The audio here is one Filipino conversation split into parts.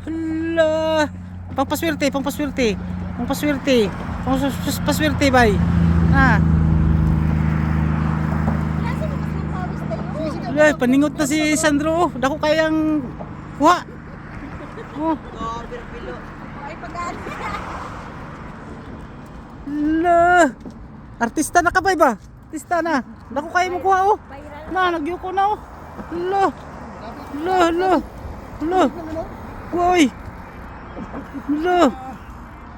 Hala. Pangpaswerte, pangpaswerte. Pangpaswerte. Pangpaswerte, bay. Ha. Hala, paningot na si Sandro. Dako kayang kuha. Oh. Ay, pag-aali. Hala. Artista na ka, bay ba? Artista na. Dako kaya mo kuha, oh. Na, nagyuko na, oh. Hala. Hala, hala. Hala. Uy. Hala.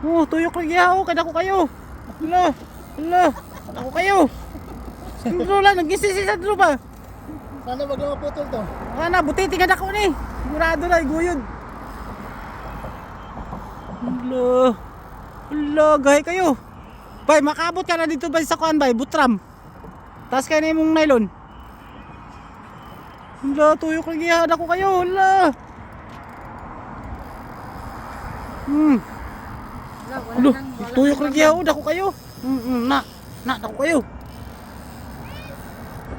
Oh, tuyok lagi ako. Kada ko kayo. Hala. Hala. Ako kayo. Sandro lang. Nag-isisi si Sandro ba? Sana wag lang maputol to. Ana, butiti nga ako ni. Sigurado na, iguyod. Hala. Hala, gahay kayo. Bay, makaabot ka na dito ba sa kuan, bay? Butram. Taas kayo na yung nylon. Hala, tuyok lagi ako kayo. Hala. Alo, tuyok lagi ako kayo. Dako kayo.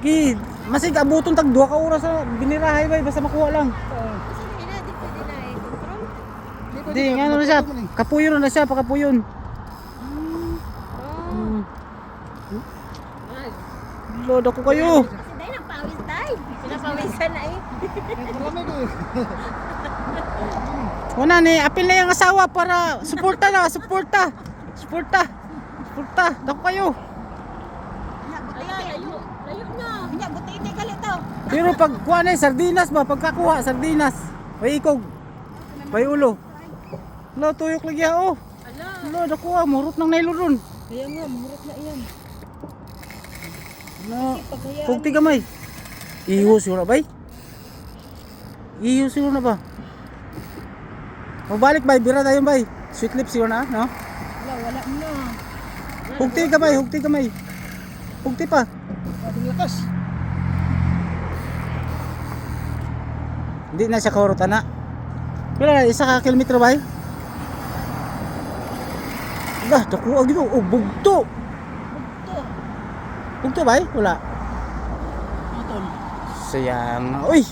Gi, masig abuton tag 2 ka oras sa binirahay bay basta makuha lang. Di nga na siya, kapuyon na siya, pakapuyon. Alo, dako kayo. Kasi dahil ang pawis tayo. Pinapawisan na eh. Wala ni, apil na yung asawa para suporta na, suporta. Suporta. Suporta, dako kayo. Layo na. Hindi, buti-iti galit daw. Pero pag kuha na sardinas ba, pagkakuha sardinas. May ikog. May ulo. Alo, tuyok lagi ako. Alo, dako murot ng nylon ron. Kaya nga, murot na iyan. Alo, pugti gamay. Iho siguro bay. Iho siguro na ba? Mabalik bay, bira tayo bay. Sweet lips siguro na, no? Wala na. Hugti gamay, hugti gamay. Hugti pa. Ating lakas. Hindi na siya kahurutan na. Wala, isa ka kilometro bay. Bah, dako agi mo. Oh, bugto. Bugto bay? Wala. Putol. Sayang. Uy,